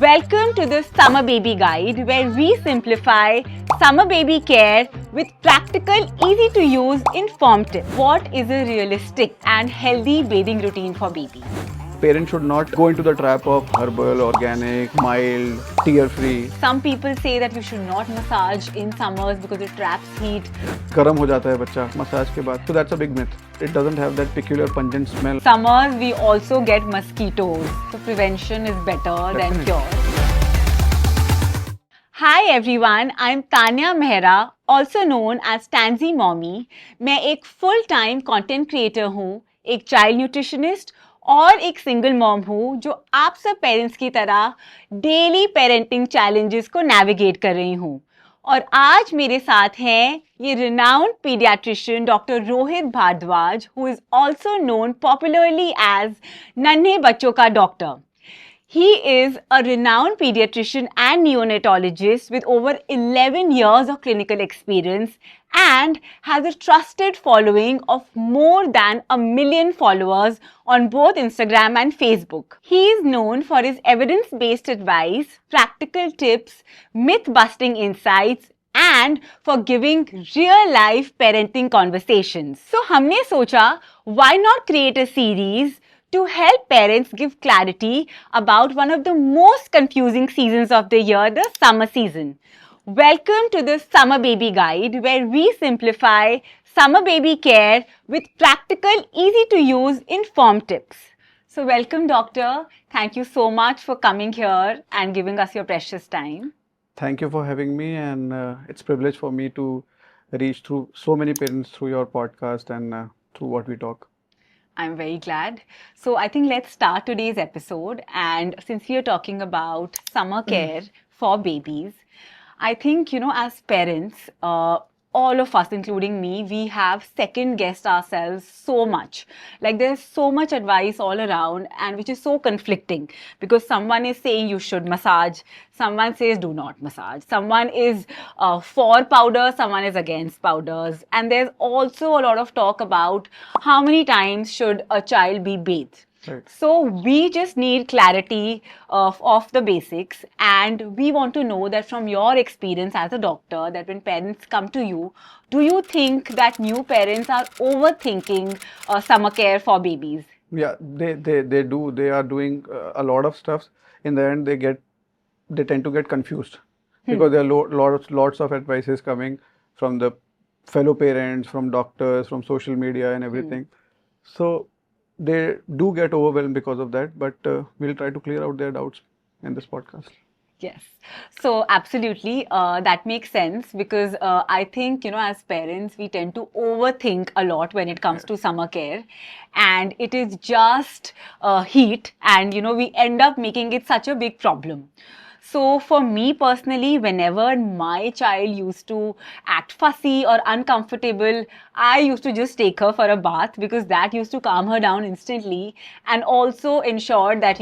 Welcome to the Summer Baby Guide, where we simplify summer baby care with practical, easy to use, informed tips. What is a realistic and healthy bathing routine for babies? Parents should not go into the trap of herbal, organic, mild, tear-free. Some people say that you should not massage in summers because it traps heat. गर्म हो जाता है बच्चा massage के बाद. So that's a big myth. It doesn't have that peculiar pungent smell. Summers we also get mosquitoes, so prevention is better than cure. Hi everyone, I'm Tanya Mehra, also known as Tansy Mommy. मैं एक full time content creator हूँ, एक child nutritionist और एक single mom हूँ जो आप सब पेरेंट्स की तरह डेली पेरेंटिंग चैलेंजेस को नेविगेट कर रही हूँ. और आज मेरे साथ हैं ये renowned pediatrician doctor Rohit Bhardwaj, who is also known popularly as नन्हे बच्चों का doctor. He is a renowned pediatrician and neonatologist with over 11 years of clinical experience and has a trusted following of more than 1 million followers on both Instagram and Facebook. He is known for his evidence-based advice, practical tips, myth-busting insights, and for giving real-life parenting conversations. So हमने सोचा, why not create a series to help parents give clarity about one of the most confusing seasons of the year, the summer season. Welcome to the Summer Baby Guide, where we simplify summer baby care with practical, easy to use, informed tips. So welcome, doctor. Thank you so much for coming here and giving us your precious time. Thank you for having me, and it's a privilege for me to reach through so many parents through your podcast and through what we talk. I'm very glad. So I think let's start today's episode. And since we are talking about summer care for babies, I think, as parents, all of us, including me, we have second guessed ourselves so much. Like there's so much advice all around and which is so conflicting because someone is saying you should massage, someone says do not massage, someone is for powder, someone is against powders. And there's also a lot of talk about how many times should a child be bathed. Right. So we just need clarity of the basics, and we want to know that from your experience as a doctor, that when parents come to you, do you think that new parents are overthinking summer care for babies? Yeah, they do. They are doing a lot of stuff. In the end, they tend to get confused because there are lots of advices coming from the fellow parents, from doctors, from social media and everything. So they do get overwhelmed because of that, but we'll try to clear out their doubts in this podcast. Yes. So absolutely, that makes sense because I think, as parents, we tend to overthink a lot when it comes to summer care, and it is just heat, and, we end up making it such a big problem. So for me personally, whenever my child used to act fussy or uncomfortable, I used to just take her for a bath because that used to calm her down instantly and also ensure that,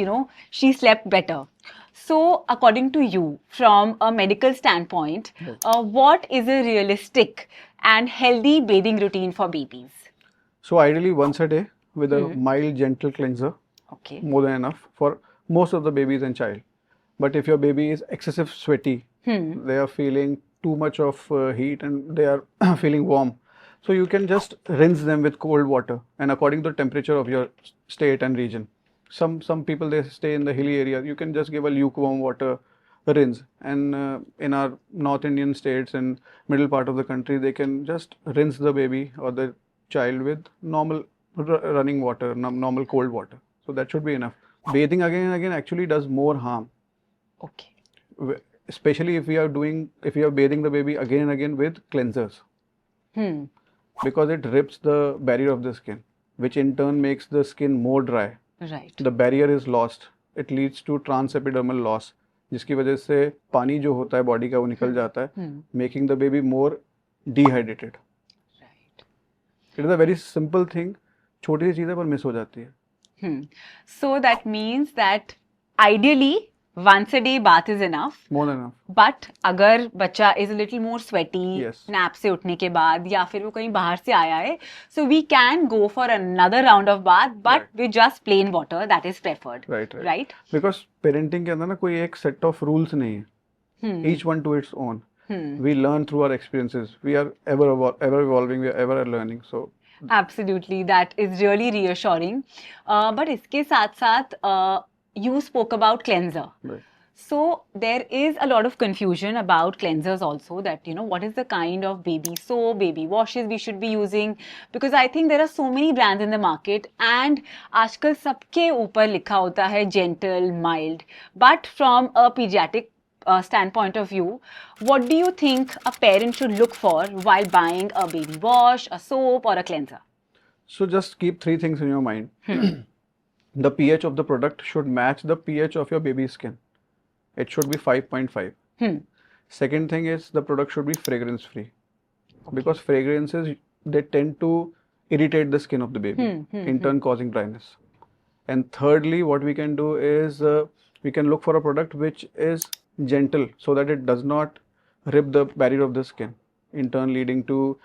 she slept better. So according to you, from a medical standpoint, what is a realistic and healthy bathing routine for babies? So ideally once a day with a mild, gentle cleanser, Okay. more than enough for most of the babies and child. But if your baby is excessive sweaty, they are feeling too much of heat and they are feeling warm. So you can just rinse them with cold water and according to the temperature of your state and region. Some people, they stay in the hilly area. You can just give a lukewarm water rinse. And in our North Indian states and middle part of the country, they can just rinse the baby or the child with normal running water, normal cold water. So that should be enough. Bathing again and again actually does more harm. Okay. Especially if we are bathing the baby again and again with cleansers. Because it rips the barrier of the skin, which in turn makes the skin more dry. Right. The barrier is lost. It leads to transepidermal loss, जिसकी वजह से पानी जो होता है body का वो निकल जाता है, making the baby more dehydrated. Right. It is a very simple thing. छोटी सी चीज़ है पर मिस हो जाती है. So that means that ideally once a day bath is enough. More than enough. But अगर बच्चा is a little more sweaty, Yes. nap से उठने के बाद या फिर वो कहीं बाहर से आया है, so we can go for another round of bath, but with just plain water, that is preferred. Right? Because parenting के अंदर ना कोई एक set of rules नहीं है. Each one to its own. We learn through our experiences. We are ever evolving. We are ever learning. So. Absolutely, that is really reassuring. But इसके साथ-साथ you spoke about cleanser. Right. So there is a lot of confusion about cleansers also, that what is the kind of baby soap, baby washes we should be using, because I think there are so many brands in the market and आजकल सबके ऊपर लिखा होता है gentle, mild. But from a pediatric standpoint of view, what do you think a parent should look for while buying a baby wash, a soap or a cleanser? So just keep three things in your mind. The pH of the product should match the pH of your baby's skin. It should be 5.5. Second thing is the product should be fragrance free, because fragrances, they tend to irritate the skin of the baby, in turn causing dryness. And thirdly, what we can do is we can look for a product which is gentle, so that it does not rip the barrier of the skin, in turn leading to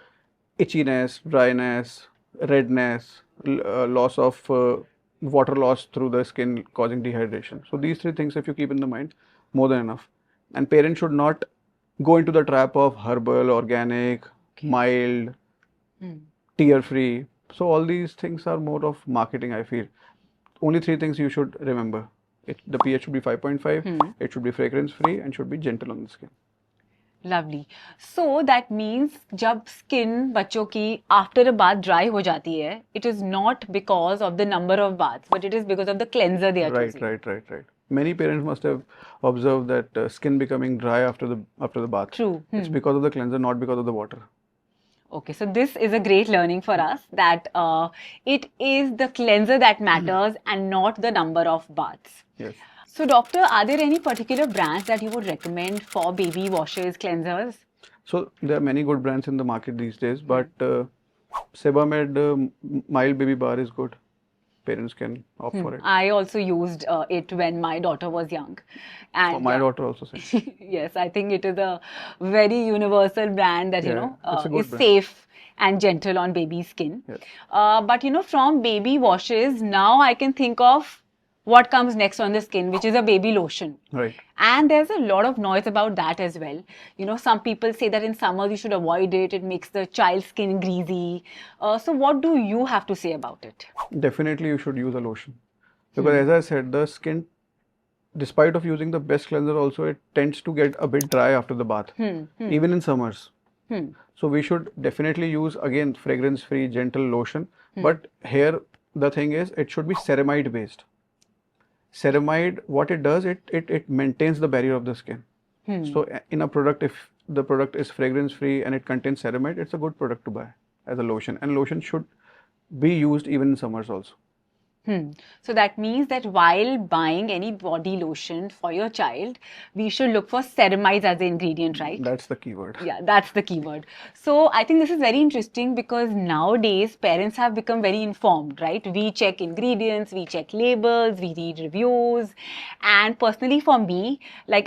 itchiness, dryness, redness, loss of water loss through the skin, causing dehydration. So these three things, if you keep in the mind, more than enough. And parents should not go into the trap of herbal, organic, mild, tear free. So all these things are more of marketing, I feel. Only three things you should remember. The pH should be 5.5, it should be fragrance free, and should be gentle on the skin. Lovely. So that means जब skin बच्चों की after a bath dry हो जाती है, it is not because of the number of baths, but it is because of the cleanser they are choosing. Right. Many parents must have observed that skin becoming dry after the bath. True. It's because of the cleanser, not because of the water. Okay, so this is a great learning for us, that it is the cleanser that matters and not the number of baths. Yes. So doctor, are there any particular brands that you would recommend for baby washes, cleansers? So there are many good brands in the market these days, but Sebamed mild baby bar is good. Parents can opt for it. I also used it when my daughter was young. And my daughter also said. Yes, I think it is a very universal brand that, is safe and gentle on baby skin. Yes. But, from baby washes, now I can think of what comes next on the skin, which is a baby lotion. Right. And there's a lot of noise about that as well. Some people say that in summer you should avoid it. It makes the child's skin greasy. So what do you have to say about it? Definitely you should use a lotion. Because as I said, the skin, despite of using the best cleanser also, it tends to get a bit dry after the bath. Even in summers. So we should definitely use, again, fragrance-free, gentle lotion. But here, the thing is, it should be ceramide based. Ceramide, what it does, it maintains the barrier of the skin. So in a product, if the product is fragrance free and it contains ceramide, it's a good product to buy as a lotion. And lotion should be used even in summers also. So that means that while buying any body lotion for your child, we should look for ceramides as the ingredient, right? That's the keyword. Yeah, that's the keyword. So I think this is very interesting, because nowadays parents have become very informed, right? We check ingredients, we check labels, we read reviews. And personally for me,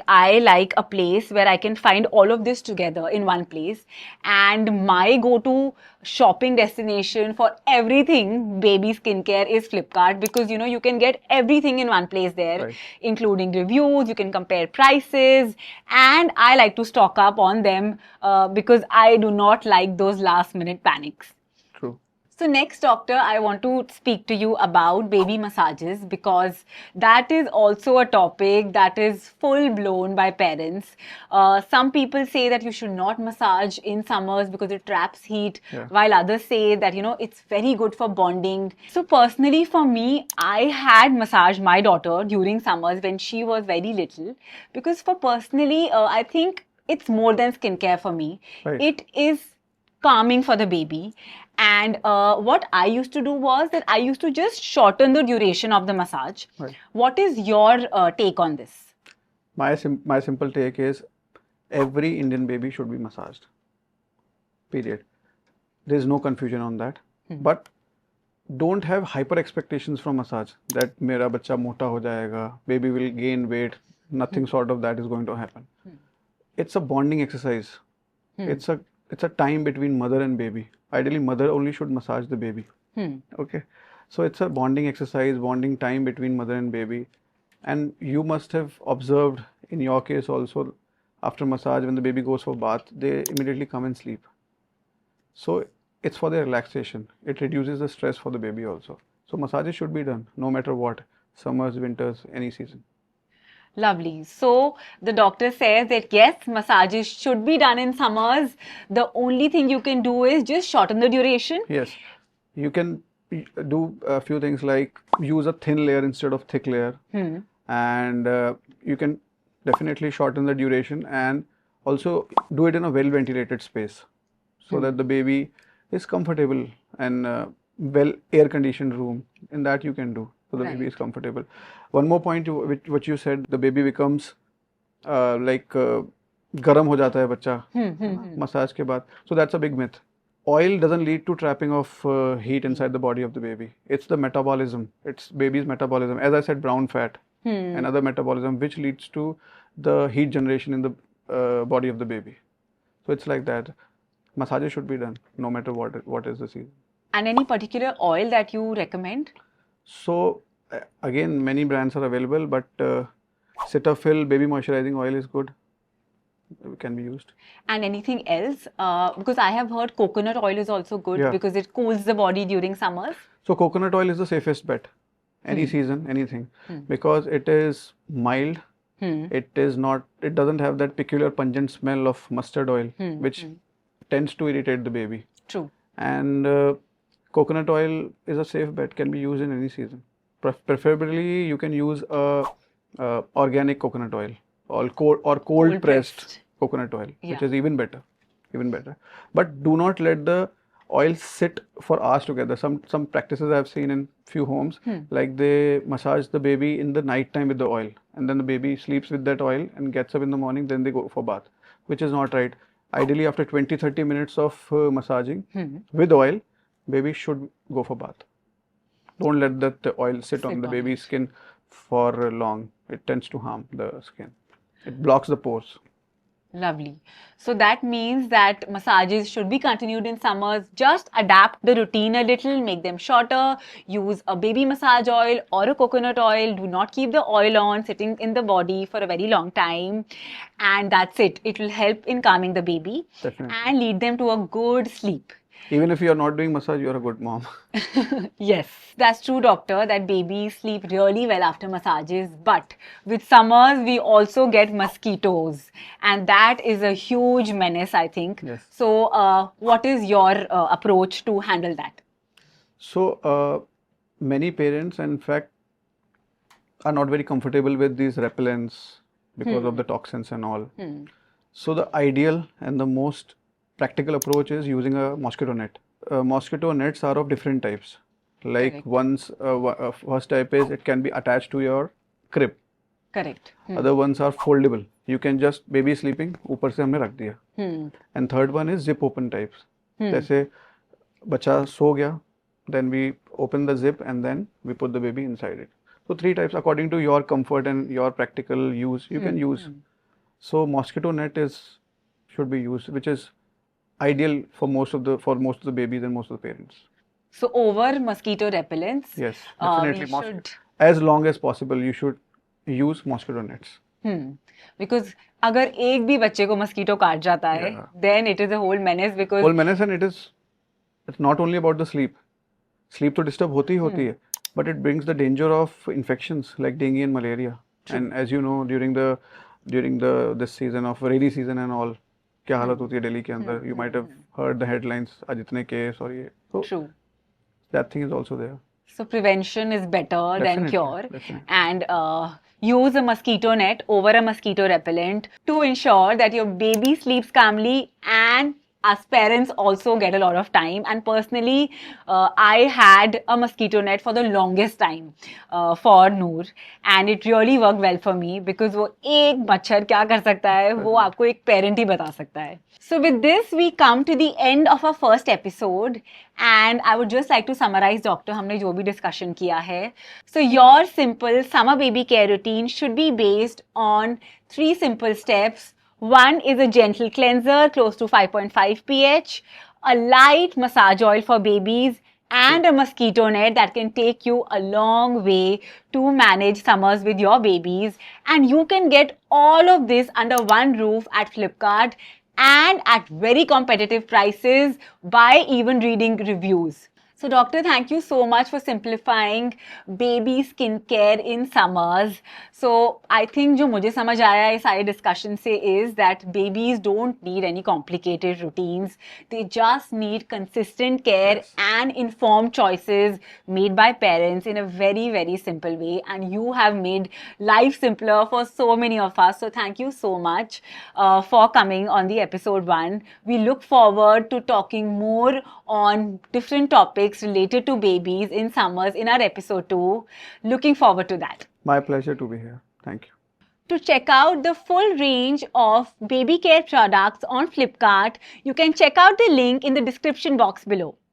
I like a place where I can find all of this together in one place. And my go-to shopping destination for everything baby skincare is Flipkart, because you can get everything in one place there, right, including reviews. You can compare prices, and I like to stock up on them because I do not like those last minute panics. True. So next, doctor, I want to speak to you about baby massages, because that is also a topic that is full blown by parents. Some people say that you should not massage in summers because it traps heat, while others say that, it's very good for bonding. So personally for me, I had massaged my daughter during summers when she was very little, because I think it's more than skincare for me. Right. It is calming for the baby. And what I used to do was that I used to just shorten the duration of the massage. Right. What is your take on this? My simple take is every Indian baby should be massaged. Period. There is no confusion on that. But don't have hyper expectations from massage that mera bacha mota ho jayega, baby will gain weight. Nothing sort of that is going to happen. It's a bonding exercise. It's a time between mother and baby. Ideally, mother only should massage the baby. Okay, so it's a bonding exercise, bonding time between mother and baby. And you must have observed in your case also, after massage, when the baby goes for bath, they immediately come and sleep. So it's for their relaxation. It reduces the stress for the baby also. So massages should be done no matter what, summers, winters, any season. Lovely. So the doctor says that yes, massages should be done in summers. The only thing you can do is just shorten the duration. Yes, you can do a few things like use a thin layer instead of thick layer, and you can definitely shorten the duration, and also do it in a well ventilated space so that the baby is comfortable, and well air conditioned room. In that you can do, so the baby is comfortable. One more point, which you said, the baby becomes गर्म हो जाता है बच्चा massage के बाद. So that's a big myth. Oil doesn't lead to trapping of heat inside the body of the baby. It's the metabolism. It's baby's metabolism. As I said, brown fat and other metabolism, which leads to the heat generation in the body of the baby. So it's like that. Massages should be done no matter what is the season. And any particular oil that you recommend? So again, many brands are available, but Cetaphil baby moisturizing oil is good. Can be used. And anything else? Because I have heard coconut oil is also good because it cools the body during summers. So coconut oil is the safest bet. Any season, anything, because it is mild. It doesn't have that peculiar pungent smell of mustard oil, which tends to irritate the baby. True. And coconut oil is a safe bet. Can be used in any season. Preferably, you can use organic coconut oil. Or cold pressed coconut oil, which is even better. But do not let the oil sit for hours together. Some practices I've seen in few homes, like they massage the baby in the night time with the oil, and then the baby sleeps with that oil and gets up in the morning, then they go for bath, which is not right. Ideally, after 20-30 minutes of massaging with oil, baby should go for bath. Don't let that oil sit on the baby's skin for long. It tends to harm the skin. It blocks the pores. Lovely. So that means that massages should be continued in summers. Just adapt the routine a little, make them shorter. Use a baby massage oil or a coconut oil. Do not keep the oil on sitting in the body for a very long time. And that's it. It will help in calming the baby. Definitely. And lead them to a good sleep. Even if you are not doing massage, you are a good mom. Yes, that's true, doctor, that babies sleep really well after massages. But with summers, we also get mosquitoes. And that is a huge menace, I think. Yes. So, what is your approach to handle that? So, many parents, in fact, are not very comfortable with these repellents because of the toxins and all. So, the ideal and the most practical approach is using a mosquito net. Mosquito nets are of different types. Like first type is it can be attached to your crib. Correct. Other ones are foldable. You can just baby sleeping, ऊपर से हमने रख दिया. And third one is zip open types. जैसे बच्चा सो गया, then we open the zip and then we put the baby inside it. So 3 types according to your comfort and your practical use you can use. So mosquito net should be used, which is ideal for most of the babies and most of the parents. So over mosquito repellents, yes, definitely should, as long as possible you should use mosquito nets. Because अगर एक भी बच्चे को mosquito काट जाता है, then it is a whole menace because and it's not only about the sleep. Sleep to disturb होती है, but it brings the danger of infections like dengue and malaria. And as you know, during this season of rainy season and all, क्या हालत होती है दिल्ली के अंदर. You might have heard the headlines, आज इतने case और ये. So true. That thing is also there. So prevention is better than cure. Definitely. And use a mosquito net over a mosquito repellent to ensure that your baby sleeps calmly and us parents also get a lot of time, and personally I had a mosquito net for the longest time for Noor, and it really worked well for me because वो एक मच्छर क्या कर सकता है वो आपको एक parent ही बता सकता है. So with this we come to the end of our first episode, and I would just like to summarize doctor हमने जो भी discussion किया है. So your simple summer baby care routine should be based on 3 simple steps. One is a gentle cleanser close to 5.5 pH, a light massage oil for babies, and a mosquito net that can take you a long way to manage summers with your babies. And you can get all of this under one roof at Flipkart and at very competitive prices by even reading reviews. So doctor, thank you so much for simplifying baby skincare in summers. So I think जो मुझे समझ आया इस सारे discussion से is that babies don't need any complicated routines. They just need consistent care and informed choices made by parents in a very, very simple way. And you have made life simpler for so many of us. So thank you so much for coming on the episode 1. We look forward to talking more on different topics related to babies in summers in our episode 2. Looking forward to that. My pleasure to be here. Thank you. To check out the full range of baby care products on Flipkart, you can check out the link in the description box below.